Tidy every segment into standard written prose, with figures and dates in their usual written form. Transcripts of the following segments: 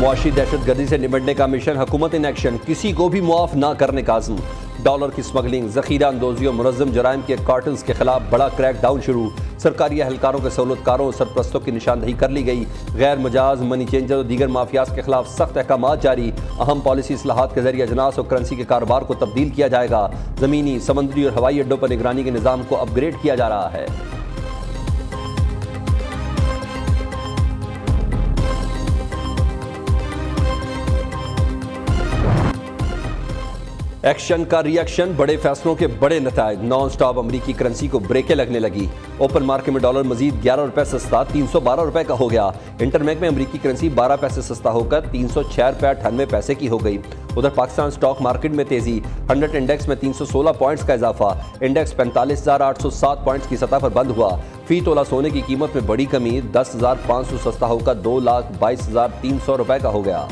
मुआशी दहशतगर्दी से निपटने का मिशन हुकूमत इन एक्शन, किसी को भी मुआफ ना करने का आज़म। डॉलर की स्मगलिंग, जखीरा अंदोजी और मुनज़्ज़म जराइम के कार्टल्स के खिलाफ बड़ा क्रैकडाउन शुरू। सरकारी एहलकारों के सहूलतकारों और सरप्रस्तों की निशानदही कर ली गई। गैर मजाज मनी चेंजर और दीगर माफियाज के खिलाफ सख्त अहकाम जारी। अहम पॉलिसी इस्लाहात के जरिए अजनास और करेंसी के कारोबार को तब्दील किया जाएगा। ज़मीनी, समुद्री और हवाई अड्डों पर निगरानी के निज़ाम को अपग्रेड किया जा रहा है। एक्शन का रिएक्शन, बड़े फैसलों के बड़े नतायज। नॉन स्टॉप अमरीकी करेंसी को ब्रेकें लगने लगी। ओपन मार्केट में डॉलर मजीद 11 रुपए सस्ता 312 रुपए का हो गया। इंटरबैंक में अमरीकी करेंसी 12 पैसे सस्ता होकर 306 रुपए 98 पैसे की हो गई। उधर पाकिस्तान स्टॉक मार्केट में तेजी, 100 इंडेक्स में 316 पॉइंट्स का इजाफा। इंडेक्स 45,807 पॉइंट्स की सतह पर बंद हुआ। फी तोला सोने की कीमत में बड़ी कमी, 10,500 सस्ता होकर 2,22,300 रुपए का हो गया।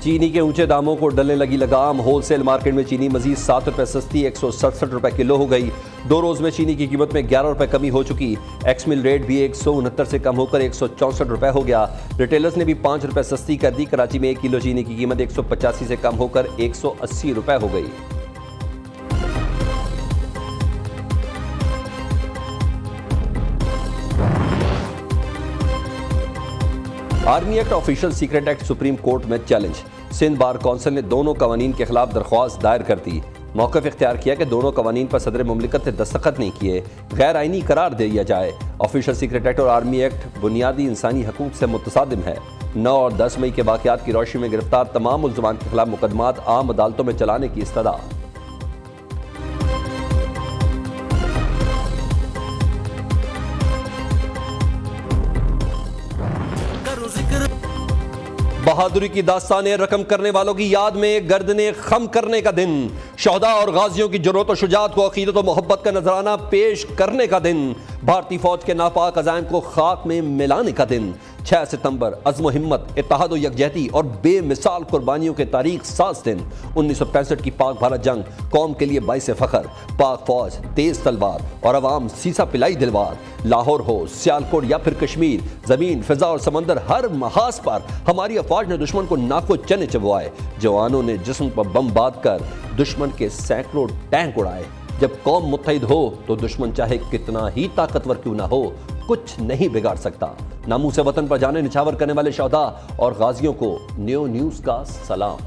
चीनी के ऊंचे दामों को डलने लगी लगाम। होलसेल मार्केट में चीनी मजीद 7 रुपए सस्ती 167 रुपए किलो हो गई। 2 रोज में चीनी की कीमत में 11 रुपए कमी हो चुकी। एक्स मिल रेट भी 169 से कम होकर 164 रुपए हो गया। रिटेलर्स ने भी 5 रुपए सस्ती कर दी। कराची में 1 किलो चीनी की कीमत 185 से कम होकर 180 रुपए हो गई। Army act official secret act supreme court में चैलेंज। सिंध बार कौंसिल ने दोनों कवानीन के खिलाफ दरख्वास्त दायर कर दी। मौक़िफ़ इख्तियार किया कि दोनों कवानीन पर सदर मुमलिकत ने दस्तखत नहीं किए, गैर आइनी करार दे दिया जाए। ऑफिशियल सीक्रेट एक्ट और आर्मी एक्ट बुनियादी इंसानी हकूक़ से मुतसादिम है। 9 और 10 मई के वाक़यात की रोशनी में गिरफ्तार तमाम मुल्ज़िमान के खिलाफ मुकदमात आम अदालतों में चलाने की इस्तदा। बहादुरी की दास्तानें रकम करने वालों की याद में गर्दने खम करने का दिन। शोहदा और गाजियों की जुर्रत और शुजात को अकीदत और मोहब्बत का नजराना पेश करने का दिन। भारतीय फौज के नापाक अज़ाइम को खाक में मिलाने का दिन। 6 सितंबर अज़्म हिम्मत, इत्तेहाद और यकजहती और बेमिसाल कुर्बानियों के तारीख साज दिन। 1965 की पाक भारत जंग कौम के लिए बाइस फ़ख्र। पाक फौज तेज तलवार और अवाम सीसा पिलाई दिलवार। लाहौर हो, सियालकोट या फिर कश्मीर, जमीन, फिजा और समंदर, हर महाज पर हमारी अफवाज ने दुश्मन को नाको चने चबवाए। जवानों ने जिस्म पर बम बांध कर दुश्मन के सैकड़ों टैंक उड़ाए। जब कौम मुत्तहिद हो तो दुश्मन चाहे कितना ही ताकतवर क्यों ना हो, कुछ नहीं बिगाड़ सकता। नामू से वतन पर जाने निछावर करने वाले शोहदा और गाजियों को न्यू न्यूज़ का सलाम।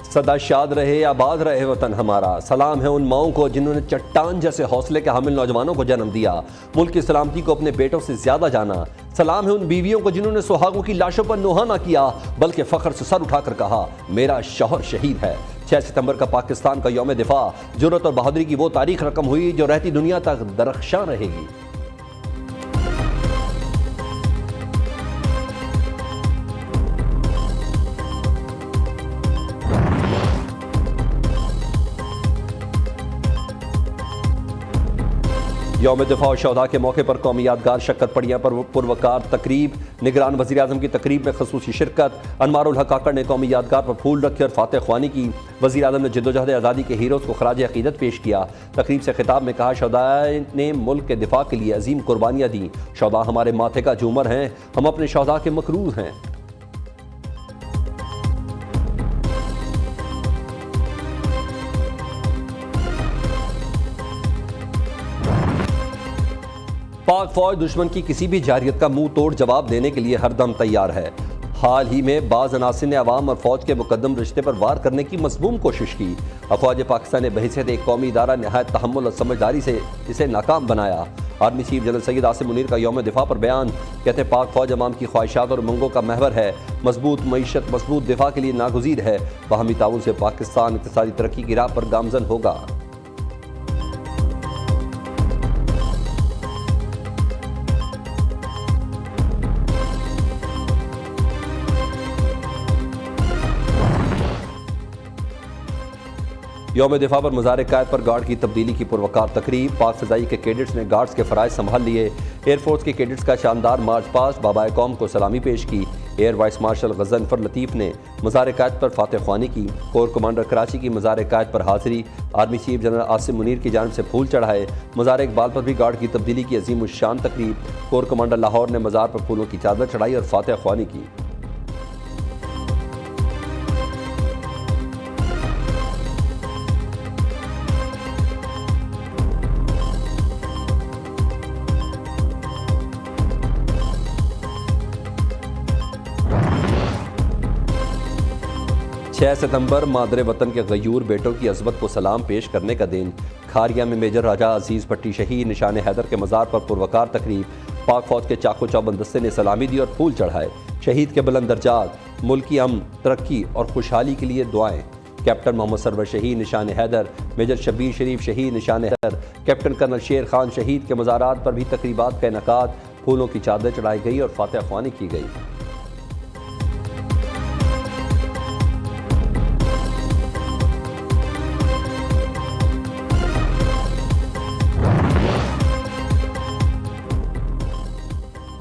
सदा शाद रहे, आबाद रहे वतन हमारा। सलाम है उन माओं को जिन्होंने चट्टान जैसे हौसले के हामिल नौजवानों को जन्म दिया, मुल्क की सलामती को अपने बेटों से ज्यादा जाना। सलाम है उन बीवियों को जिन्होंने सुहागों की लाशों पर नोहा ना किया, बल्कि फख्र से सर उठाकर कहा, मेरा शौहर शहीद है। 6 सितंबर का पाकिस्तान का यौम दिफा जुर्रत और बहादुरी की वो तारीख रकम हुई जो रहती दुनिया तक दरख्शां रहेगी। यौम दिफा और शोहदा के मौके पर कौमी यादगार शक्कर पड़ियाँ पर पुरवकार तकरीब। निगरान वज़ीर आज़म की तकरीब में खसूसी शिरकत। अनवारुल हक काकड़ ने कौमी यादगार पर फूल रखे और फातह ख्वानी की। वज़ीर आज़म ने जद्दोजहद आज़ादी के हीरोज़ को खराज अक़ीदत पेश किया। तकरीब से खिताब में कहा, शोहदा ने मुल्क के दिफा के लिए अजीम कुर्बानियाँ दी। शोहदा हमारे माथे का झूमर हैं, हम अपने शोहदा के मकरूर हैं। पाक फौज दुश्मन की किसी भी जारियत का मुंह तोड़ जवाब देने के लिए हरदम तैयार है। हाल ही में बाज़ अनासिर ने अवाम और फौज के मुकद्दम रिश्ते पर वार करने की मज़मूम कोशिश की। अफवाज पाकिस्तान ने बहैसियत एक कौमी इदारा नहायत तहम्मुल और समझदारी से इसे नाकाम बनाया। Army chief general Syed Asim Munir का यौम दिफा पर बयान, कहते हैं पाक फौज अवाम की ख्वाहिशात और उमंगों का महवर है। मजबूत मईशत मजबूत दिफा के लिए नागुज़ीर है। बाहमी ताउन से पाकिस्तान इक़्तिसादी तरक्की की राह पर गामज़न होगा। यौम दिफा पर मज़ार कायद पर गार्ड की तब्दीली की पुरवकार तकरीब। पाक फ़ज़ाई के कैडेट्स ने गार्ड्स के फ़राइज़ संभाल लिए। एयरफोर्स के कैडेट्स का शानदार मार्च पास्ट, बाबाए कौम को सलामी पेश की। एयर वाइस मार्शल गज़नफ़र लतीफ़ ने मज़ार कायद पर फातह ख्वानी की। कोर कमांडर कराची की मज़ार कायद पर हाज़िरी। Army chief general Asim Munir की जानिब से फूल चढ़ाए। मज़ार इकबाल पर भी गार्ड की तब्दीली की अजीम शान तकरीब। कोर कमांडर लाहौर ने मज़ार पर फूलों की चादर चढ़ाई और फातह ख्वानी की। छह सितंबर मादरे वतन के गयूर बेटों की अज़मत को सलाम पेश करने का दिन। खारिया में मेजर राजा अजीज़ भट्टी शहीद निशान हैदर के मज़ार पर पुरवकार तकरीब। पाक फौज के चाको चौबंद दस्ते ने सलामी दी और फूल चढ़ाए। शहीद के बुलंद दर्जात, मुल्क की अमन, तरक्की और खुशहाली के लिए दुआएं। कैप्टन मोहम्मद सरवर शहीद निशान हैदर, मेजर शब्बीर शरीफ शहीद निशान हैदर, कैप्टन कर्नल शेर खान शहीद के मज़ारात पर भी तकरीबात का इनेकाद। फूलों की चादर चढ़ाई गई और फातह ख्वानी की गई।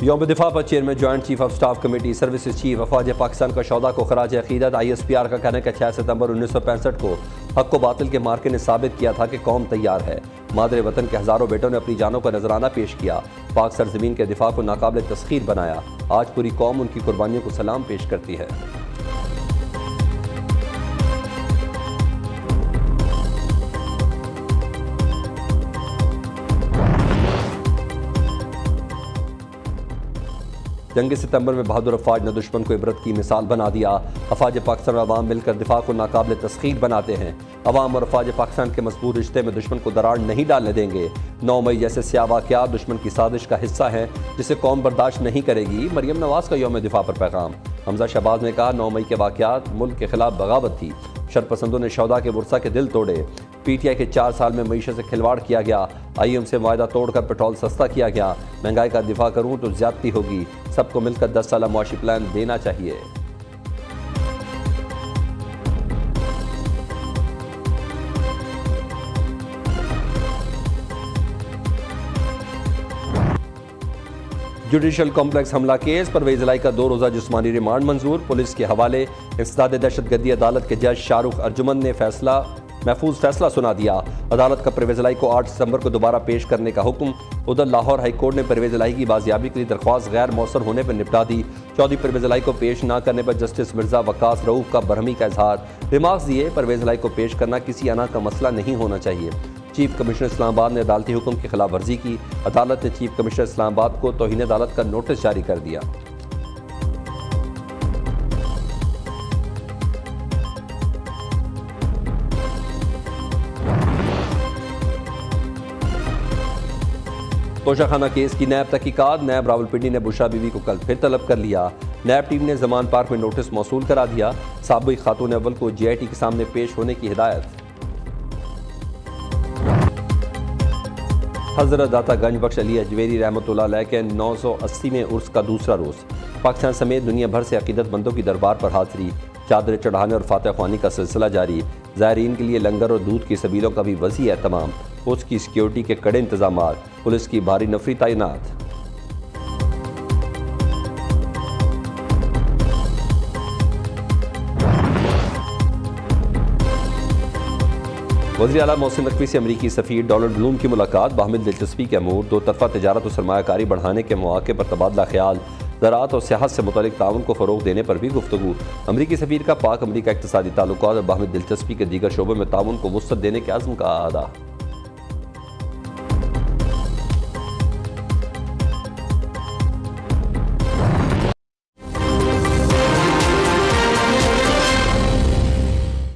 यौम दिफा पर chairman joint chief of staff committee services chief अफवाज पाकिस्तान का शौदा को खराज अकीदत। ISPR का कहना है कि 6 सितंबर 1965 को हक व बातिल के मार्के ने साबित किया था कि कौम तैयार है। मादरे वतन के हज़ारों बेटों ने अपनी जानों का नजराना पेश किया। पाक सरजमीन के दिफा को नाकाबिल तस्खीर बनाया। आज पूरी कौम उनकी कुर्बानियों को सलाम पेश करती है। जंग सितंबर में बहादुर अफवाज ने दुश्मन को इबरत की मिसाल बना दिया। अफवाज पाकिस्तान और अवाम मिलकर दिफा को नाकाबिल तस्खीर बनाते हैं। अवाम और अफवाज पाकिस्तान के मजबूत रिश्ते में दुश्मन को दरार नहीं डालने देंगे। 9 मई जैसे स्याह वाक़यात दुश्मन की साजिश का हिस्सा हैं जिसे कौम बर्दाश्त नहीं करेगी। मरियम नवाज का यौम दिफा पर पैगाम। हमजा शहबाज ने कहा 9 मई के वाक़यात मुल्क के खिलाफ बगावत थी। शरपसंदों ने शौदा के वर्सा के दिल तोड़े। PTI के 4 साल में मईशत से खिलवाड़ किया गया। IM से वायदा तोड़कर पेट्रोल सस्ता किया गया। महंगाई का दिफा करूं तो ज्यादती होगी। सबको मिलकर 10 साल मुआशी प्लान देना चाहिए। जुडिशल कॉम्प्लेक्स हमला केस परवेज इलाई का 2 रोज़ा जिस्मानी रिमांड मंजूर। पुलिस के हवाले। इंसदाद दहशतगर्दी अदालत के जज शाहरुख अर्जुमन ने महफूज फैसला सुना दिया। अदालत का परवेज इलाई को 8 सितंबर को दोबारा पेश करने का हुक्म। उधर लाहौर हाई कोर्ट ने परवेज इलाई की बाजियाबी के लिए दरख्वास्त गैर मौसर होने पर निपटा दी। चौधरी परवेज इलाई को पेश न करने पर जस्टिस मिर्जा वकास रऊफ का बरहमी का इजहार। रिमार्क्स दिए परवेज इलाई को पेश करना किसी अना का मसला नहीं होना चाहिए। चीफ कमिश्नर इस्लामाबाद ने अदालती हुक्म की खिलाफ वर्जी की। अदालत ने चीफ कमिश्नर इस्लामाबाद को तौहीन अदालत का नोटिस जारी कर दिया। तोशाखाना केस की नैब तहकीकात। नैब रावलपिंडी ने बुशरा बीवी को कल फिर तलब कर लिया। नैब टीम ने जमान पार्क में नोटिस मौसूल करा दिया। साबिक खातून अव्वल को GIT के सामने पेश होने की हिदायत। हज़रत दाता गंज बख्श अली अजवेरी रहमतुल्लाह अलैह के 980वें उर्स का दूसरा रोज़। पाकिस्तान समेत दुनिया भर से अकीदतमंदों की दरबार पर हाजिरी। चादरें चढ़ाने और फातह ख्वानी का सिलसिला जारी। ज़ायरीन के लिए लंगर और दूध की सबीलों का भी वसी एहतमाम। उसकी सिक्योरिटी के कड़े इंतजाम। पुलिस की भारी नफरी तैनात। वज़ीर आला मोहसिन नकवी से अमरीकी सफ़ीर डोनाल्ड ब्लूम की मुलाकात। बाहमिल दिलचस्पी के अमूर। 2 तरफ़ा तजारत और सरमायाकारी बढ़ाने के मौके पर तबादला ख्याल। ज़राअत और सियाहत से मुतल्लिक़ ताउन को फ़रोग़ देने पर भी गुफ्तगू। अमरीकी सफ़ीर का पाक अमरीका इक़्तिसादी ताल्लुकात और बाहमिल दिलचस्पी के दीगर शोबों में ताउन को वुसअत देने के अज़्म का आदा।